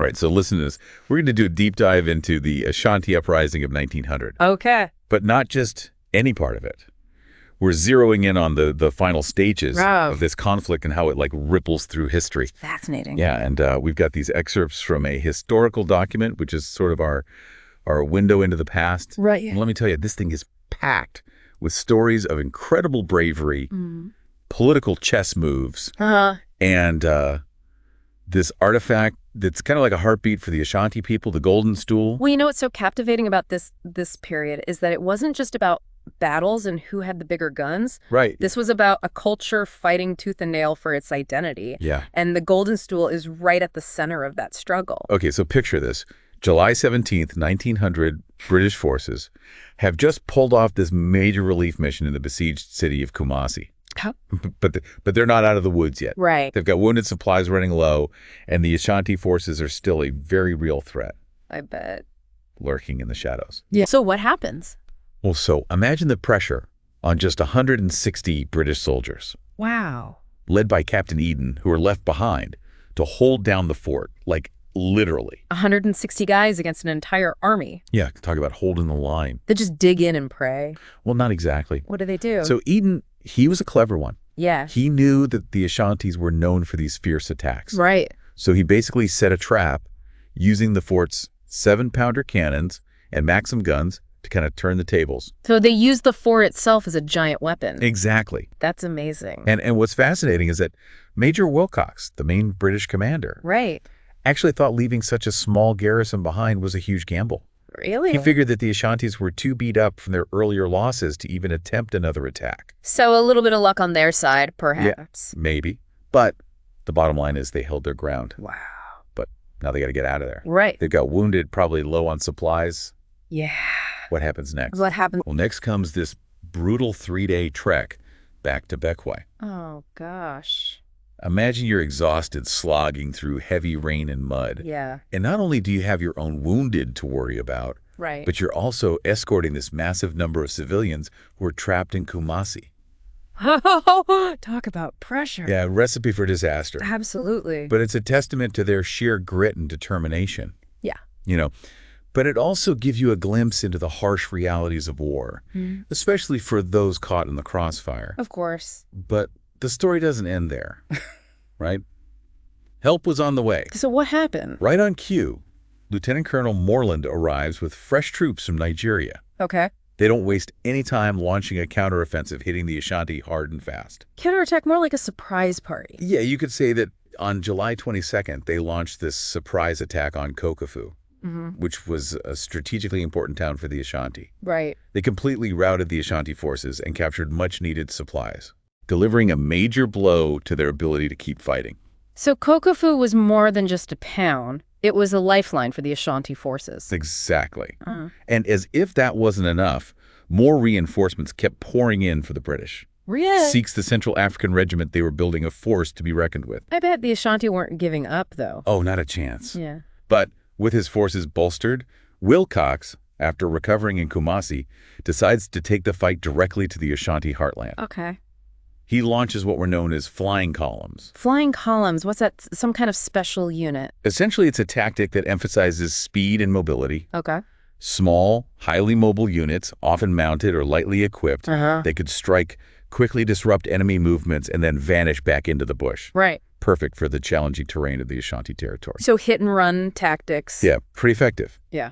right, so listen to this. We're going to do a deep dive into the Ashanti Uprising of 1900. Okay. But not just any part of it. We're zeroing in on the final stages of this conflict and how it like ripples through history. Fascinating. Yeah, and we've got these excerpts from a historical document, which is sort of our window into the past. Right. And let me tell you, this thing is packed with stories of incredible bravery, political chess moves, and this artifact that's kind of like a heartbeat for the Ashanti people, the Golden Stool. Well, you know what's so captivating about this period is that it wasn't just about battles and who had the bigger guns. Right. This was about a culture fighting tooth and nail for its identity. Yeah. And the Golden Stool is right at the center of that struggle. Okay, so picture this. July 17th, 1900, British forces have just pulled off this major relief mission in the besieged city of Kumasi. Huh? But they're not out of the woods yet. Right. They've got wounded supplies running low, and the Ashanti forces are still a very real threat. I bet. Lurking in the shadows. Yeah. So what happens? Well, so imagine the pressure on just 160 British soldiers. Wow. Led by Captain Eden, who are left behind to hold down the fort, like literally. 160 guys against an entire army. Yeah, talk about holding the line. They just dig in and pray. Well, not exactly. What do they do? So Eden, he was a clever one. Yeah. He knew that the Ashantis were known for these fierce attacks. Right. So he basically set a trap using the fort's 7-pounder cannons and Maxim guns to kind of turn the tables. So they used the fort itself as a giant weapon. Exactly. That's amazing. And what's fascinating is that Major Wilcox, the main British commander, Right. actually thought leaving such a small garrison behind was a huge gamble. Really? He figured that the Ashantis were too beat up from their earlier losses to even attempt another attack. So a little bit of luck on their side, perhaps. Yeah, maybe. But the bottom line is they held their ground. Wow. But now they got to get out of there. Right. They've got wounded, probably low on supplies. Yeah. What happens next? What happens? Well, next comes this brutal 3-day trek back to Bekwai. Oh, gosh. Imagine you're exhausted slogging through heavy rain and mud. Yeah. And not only do you have your own wounded to worry about, Right. but you're also escorting this massive number of civilians who are trapped in Kumasi. Talk about pressure. Yeah, recipe for disaster. Absolutely. But it's a testament to their sheer grit and determination. Yeah. You know, but it also gives you a glimpse into the harsh realities of war, especially for those caught in the crossfire. Of course. But the story doesn't end there, right? Help was on the way. So what happened? Right on cue, Lieutenant Colonel Moreland arrives with fresh troops from Nigeria. Okay. They don't waste any time launching a counteroffensive, hitting the Ashanti hard and fast. Counterattack, more like a surprise party. Yeah, you could say that on July 22nd, they launched this surprise attack on Kokofu, which was a strategically important town for the Ashanti. Right. They completely routed the Ashanti forces and captured much-needed supplies, delivering a major blow to their ability to keep fighting. So Kokofu was more than just a town. It was a lifeline for the Ashanti forces. Exactly. And as if that wasn't enough, more reinforcements kept pouring in for the British. Really? Seeks the Central African Regiment they were building a force to be reckoned with. I bet the Ashanti weren't giving up, though. Oh, not a chance. Yeah. But with his forces bolstered, Wilcox, after recovering in Kumasi, decides to take the fight directly to the Ashanti heartland. Okay. He launches what were known as flying columns. Flying columns, what's that? Some kind of special unit. Essentially, it's a tactic that emphasizes speed and mobility. Okay. Small, highly mobile units, often mounted or lightly equipped, they could strike, quickly disrupt enemy movements, and then vanish back into the bush. Right. Perfect for the challenging terrain of the Ashanti territory. So hit and run tactics. Yeah, pretty effective. Yeah.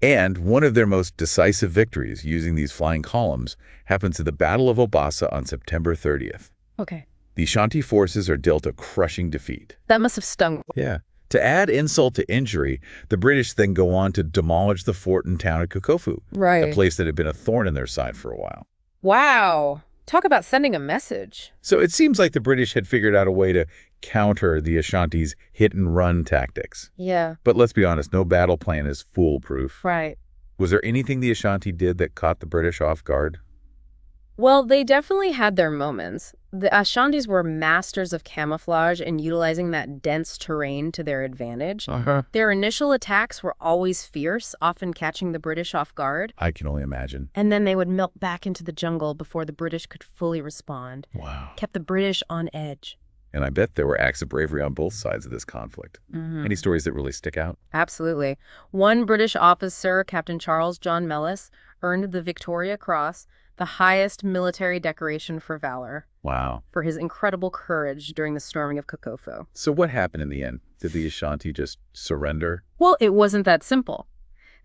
And one of their most decisive victories using these flying columns happens at the Battle of Obasa on September 30th. Okay. The Ashanti forces are dealt a crushing defeat. That must have stung. Yeah. To add insult to injury, the British then go on to demolish the fort and town at Kokofu, Right. a place that had been a thorn in their side for a while. Wow. Talk about sending a message. So it seems like the British had figured out a way to counter the Ashanti's hit-and-run tactics. Yeah. But let's be honest, no battle plan is foolproof. Right. Was there anything the Ashanti did that caught the British off guard? Well, they definitely had their moments. The Ashantis were masters of camouflage and utilizing that dense terrain to their advantage. Their initial attacks were always fierce, often catching the British off guard. I can only imagine. And then they would melt back into the jungle before the British could fully respond. Wow. Kept the British on edge. And I bet there were acts of bravery on both sides of this conflict. Any stories that really stick out? Absolutely. One British officer, Captain Charles John Mellis, earned the Victoria Cross, the highest military decoration for valor. Wow. For his incredible courage during the storming of Kakofo. So what happened in the end? Did the Ashanti just surrender? Well, it wasn't that simple.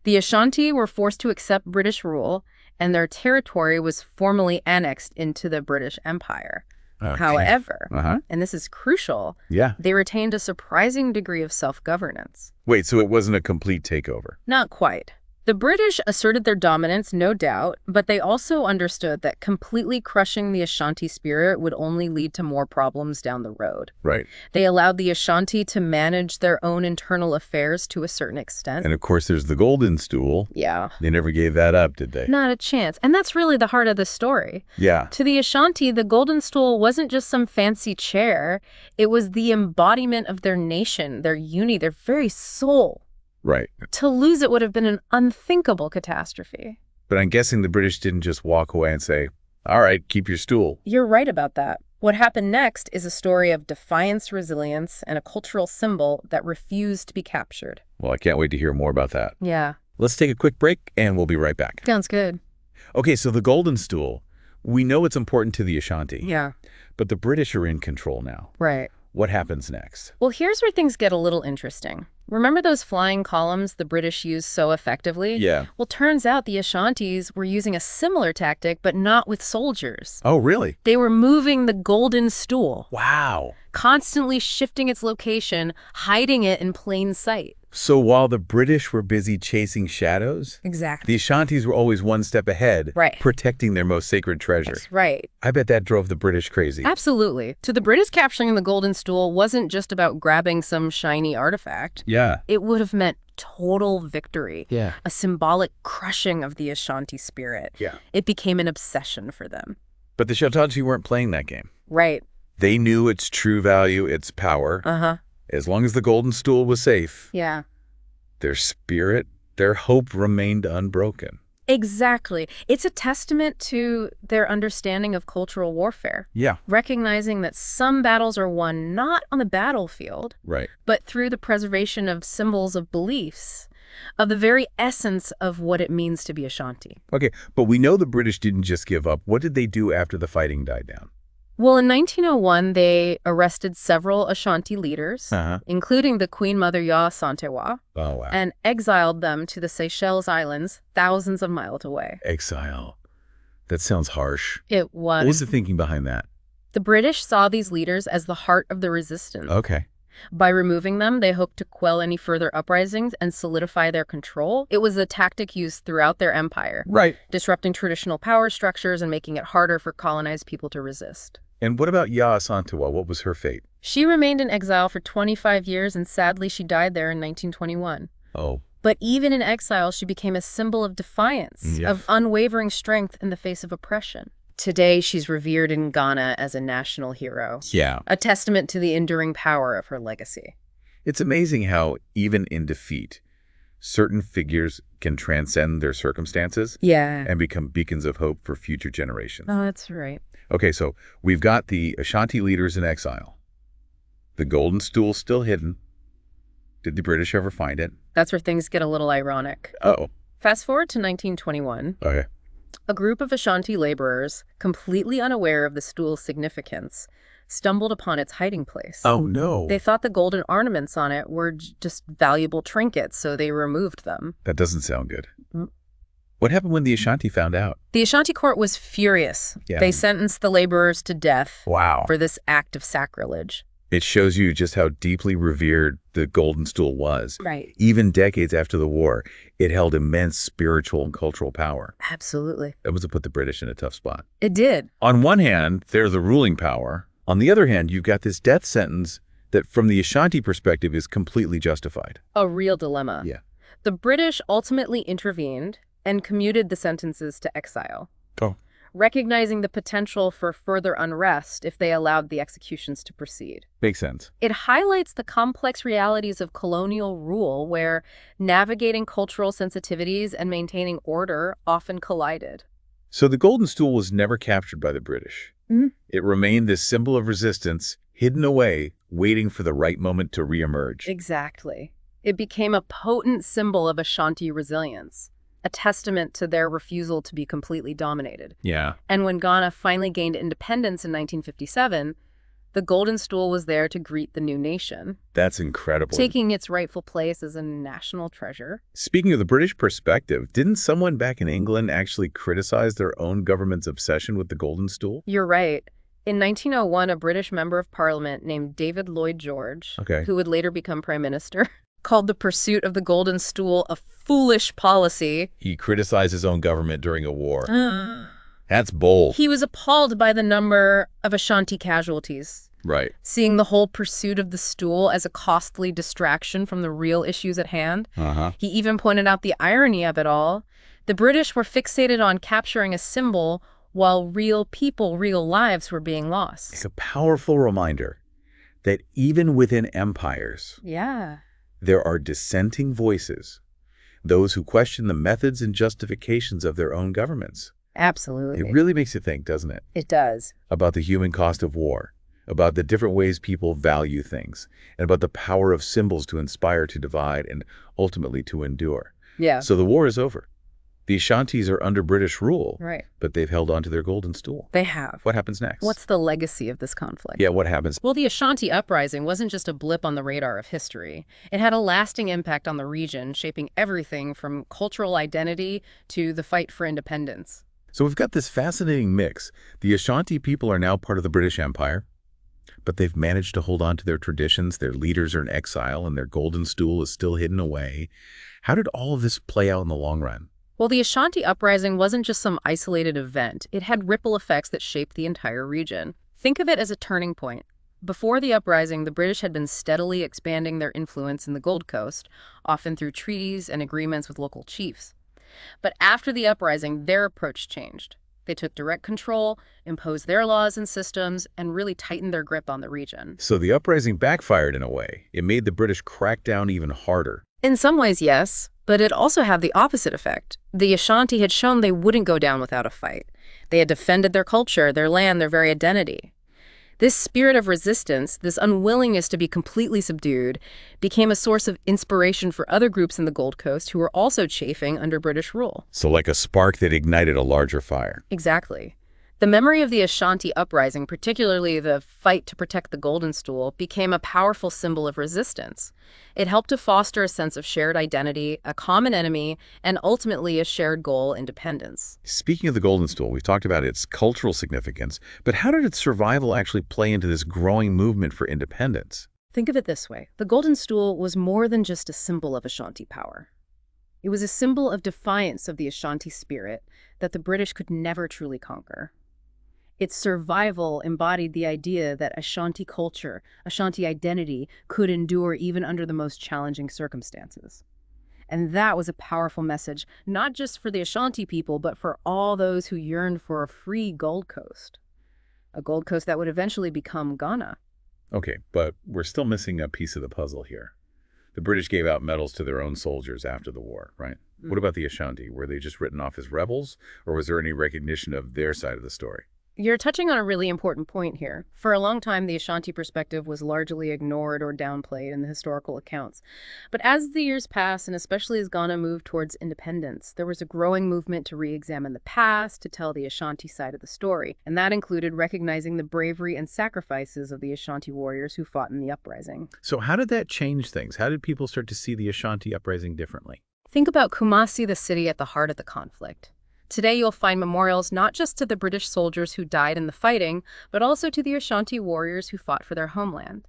The Ashanti were forced to accept British rule, and their territory was formally annexed into the British Empire. Okay. However, and this is crucial, they retained a surprising degree of self-governance. Wait, so it wasn't a complete takeover? Not quite. The British asserted their dominance, no doubt, but they also understood that completely crushing the Ashanti spirit would only lead to more problems down the road. Right. They allowed the Ashanti to manage their own internal affairs to a certain extent. And of course, there's the Golden Stool. Yeah. They never gave that up, did they? Not a chance. And that's really the heart of the story. Yeah. To the Ashanti, the Golden Stool wasn't just some fancy chair. It was the embodiment of their nation, their unity, their very soul. Right. To lose it would have been an unthinkable catastrophe. But I'm guessing the British didn't just walk away and say, all right, keep your stool. You're right about that. What happened next is a story of defiance, resilience, and a cultural symbol that refused to be captured. Well, I can't wait to hear more about that. Yeah. Let's take a quick break, and we'll be right back. Sounds good. Okay, so the Golden Stool, we know it's important to the Ashanti. Yeah. But the British are in control now. Right. What happens next? Well, here's where things get a little interesting. Remember those flying columns the British used so effectively? Yeah. Well, turns out the Ashantis were using a similar tactic, but not with soldiers. Oh, really? They were moving the Golden Stool. Wow. Constantly shifting its location, hiding it in plain sight. So while the British were busy chasing shadows, Exactly. the Ashantis were always one step ahead, Right. protecting their most sacred treasure. That's right. I bet that drove the British crazy. Absolutely. To the British, capturing the Golden Stool wasn't just about grabbing some shiny artifact. Yeah. It would have meant total victory. Yeah. A symbolic crushing of the Ashanti spirit. Yeah. It became an obsession for them. But the Ashanti weren't playing that game. Right. They knew its true value, its power. Uh-huh. As long as the Golden Stool was safe, Yeah. their spirit, their hope remained unbroken. Exactly. It's a testament to their understanding of cultural warfare. Yeah. Recognizing that some battles are won not on the battlefield, Right. but through the preservation of symbols of beliefs, of the very essence of what it means to be Ashanti. Okay, but we know the British didn't just give up. What did they do after the fighting died down? Well, in 1901, they arrested several Ashanti leaders, including the Queen Mother Yaa Asantewaa, Oh, wow. and exiled them to the Seychelles Islands, thousands of miles away. Exile. That sounds harsh. It was. What was the thinking behind that? The British saw these leaders as the heart of the resistance. Okay. By removing them, they hoped to quell any further uprisings and solidify their control. It was a tactic used throughout their empire, Right. disrupting traditional power structures and making it harder for colonized people to resist. And what about Yaa Asantewaa? What was her fate? She remained in exile for 25 years, and sadly, she died there in 1921. Oh. But even in exile, she became a symbol of defiance, of unwavering strength in the face of oppression. Today, she's revered in Ghana as a national hero. Yeah. A testament to the enduring power of her legacy. It's amazing how, even in defeat, certain figures can transcend their circumstances and become beacons of hope for future generations. Oh, that's right. Okay, so we've got the Ashanti leaders in exile. The Golden Stool still hidden. Did the British ever find it? That's where things get a little ironic. Uh-oh. Fast forward to 1921. Okay. A group of Ashanti laborers, completely unaware of the stool's significance, stumbled upon its hiding place. Oh, no. They thought the golden ornaments on it were just valuable trinkets, so they removed them. That doesn't sound good. What happened when the Ashanti found out? The Ashanti court was furious. Yeah. They sentenced the laborers to death Wow. for this act of sacrilege. It shows you just how deeply revered the Golden Stool was. Right. Even decades after the war, it held immense spiritual and cultural power. Absolutely. That was to put the British in a tough spot. It did. On one hand, they're the ruling power. On the other hand, you've got this death sentence that, from the Ashanti perspective, is completely justified. A real dilemma. Yeah. The British ultimately intervened and commuted the sentences to exile, Oh. recognizing the potential for further unrest if they allowed the executions to proceed. Makes sense. It highlights the complex realities of colonial rule, where navigating cultural sensitivities and maintaining order often collided. So the Golden Stool was never captured by the British. Mhm. It remained this symbol of resistance, hidden away, waiting for the right moment to reemerge. Exactly. It became a potent symbol of Ashanti resilience, a testament to their refusal to be completely dominated. Yeah. And when Ghana finally gained independence in 1957, the Golden Stool was there to greet the new nation, That's incredible. taking its rightful place as a national treasure. Speaking of the British perspective, didn't someone back in England actually criticize their own government's obsession with the Golden Stool? You're right. In 1901, a British member of parliament named David Lloyd George, who would later become prime minister, called the pursuit of the Golden Stool a foolish policy. He criticized his own government during a war. That's bold. He was appalled by the number of Ashanti casualties. Right. Seeing the whole pursuit of the stool as a costly distraction from the real issues at hand. He even pointed out the irony of it all. The British were fixated on capturing a symbol while real people, real lives were being lost. It's a powerful reminder that even within empires, there are dissenting voices, those who question the methods and justifications of their own governments. Absolutely. It really makes you think, doesn't it? It does. About the human cost of war, about the different ways people value things, and about the power of symbols to inspire, to divide, and ultimately to endure. Yeah. So the war is over. The Ashantis are under British rule, Right. but they've held on to their golden stool. They have. What happens next? What's the legacy of this conflict? Yeah, what happens? Well, the Ashanti Uprising wasn't just a blip on the radar of history. It had a lasting impact on the region, shaping everything from cultural identity to the fight for independence. So we've got this fascinating mix. The Ashanti people are now part of the British Empire, but they've managed to hold on to their traditions. Their leaders are in exile, and their golden stool is still hidden away. How did all of this play out in the long run? Well, the Ashanti Uprising wasn't just some isolated event. It had ripple effects that shaped the entire region. Think of it as a turning point. Before the uprising, the British had been steadily expanding their influence in the Gold Coast, often through treaties and agreements with local chiefs. But after the uprising, their approach changed. They took direct control, imposed their laws and systems, and really tightened their grip on the region. So the uprising backfired in a way. It made the British crack down even harder. In some ways, yes, but it also had the opposite effect. The Ashanti had shown they wouldn't go down without a fight. They had defended their culture, their land, their very identity. This spirit of resistance, this unwillingness to be completely subdued, became a source of inspiration for other groups in the Gold Coast who were also chafing under British rule. So like a spark that ignited a larger fire. Exactly. The memory of the Ashanti Uprising, particularly the fight to protect the Golden Stool, became a powerful symbol of resistance. It helped to foster a sense of shared identity, a common enemy, and ultimately a shared goal, independence. Speaking of the Golden Stool, we've talked about its cultural significance, but how did its survival actually play into this growing movement for independence? Think of it this way. The Golden Stool was more than just a symbol of Ashanti power. It was a symbol of defiance of the Ashanti spirit that the British could never truly conquer. Its survival embodied the idea that Ashanti culture, Ashanti identity, could endure even under the most challenging circumstances. And that was a powerful message, not just for the Ashanti people, but for all those who yearned for a free Gold Coast. A Gold Coast that would eventually become Ghana. Okay, but we're still missing a piece of the puzzle here. The British gave out medals to their own soldiers after the war, right? What about the Ashanti? Were they just written off as rebels, or was there any recognition of their side of the story? You're touching on a really important point here. For a long time, the Ashanti perspective was largely ignored or downplayed in the historical accounts. But as the years passed, and especially as Ghana moved towards independence, there was a growing movement to re-examine the past, to tell the Ashanti side of the story. And that included recognizing the bravery and sacrifices of the Ashanti warriors who fought in the uprising. So how did that change things? How did people start to see the Ashanti uprising differently? Think about Kumasi, the city at the heart of the conflict. Today, you'll find memorials not just to the British soldiers who died in the fighting, but also to the Ashanti warriors who fought for their homeland.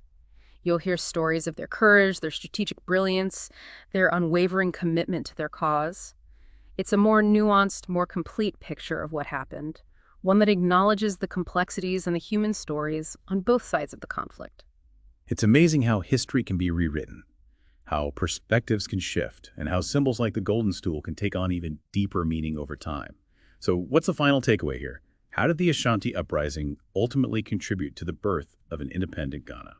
You'll hear stories of their courage, their strategic brilliance, their unwavering commitment to their cause. It's a more nuanced, more complete picture of what happened, one that acknowledges the complexities and the human stories on both sides of the conflict. It's amazing how history can be rewritten, how perspectives can shift, and how symbols like the Golden Stool can take on even deeper meaning over time. So what's the final takeaway here? How did the Ashanti Uprising ultimately contribute to the birth of an independent Ghana?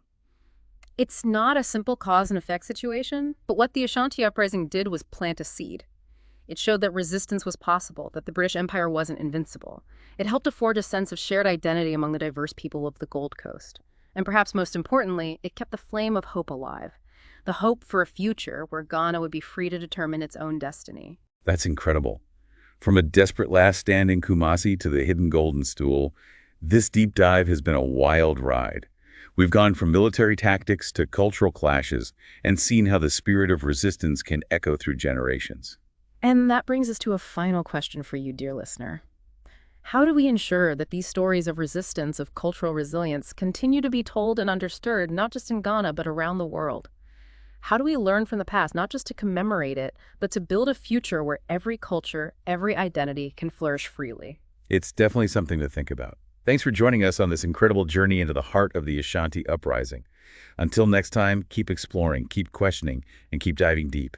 It's not a simple cause and effect situation, but what the Ashanti Uprising did was plant a seed. It showed that resistance was possible, that the British Empire wasn't invincible. It helped to forge a sense of shared identity among the diverse people of the Gold Coast. And perhaps most importantly, it kept the flame of hope alive. The hope for a future where Ghana would be free to determine its own destiny. That's incredible. From a desperate last stand in Kumasi to the hidden Golden Stool, this deep dive has been a wild ride. We've gone from military tactics to cultural clashes and seen how the spirit of resistance can echo through generations. And that brings us to a final question for you, dear listener. How do we ensure that these stories of resistance, of cultural resilience, continue to be told and understood, not just in Ghana, but around the world? How do we learn from the past, not just to commemorate it, but to build a future where every culture, every identity can flourish freely? It's definitely something to think about. Thanks for joining us on this incredible journey into the heart of the Ashanti uprising. Until next time, keep exploring, keep questioning, and keep diving deep.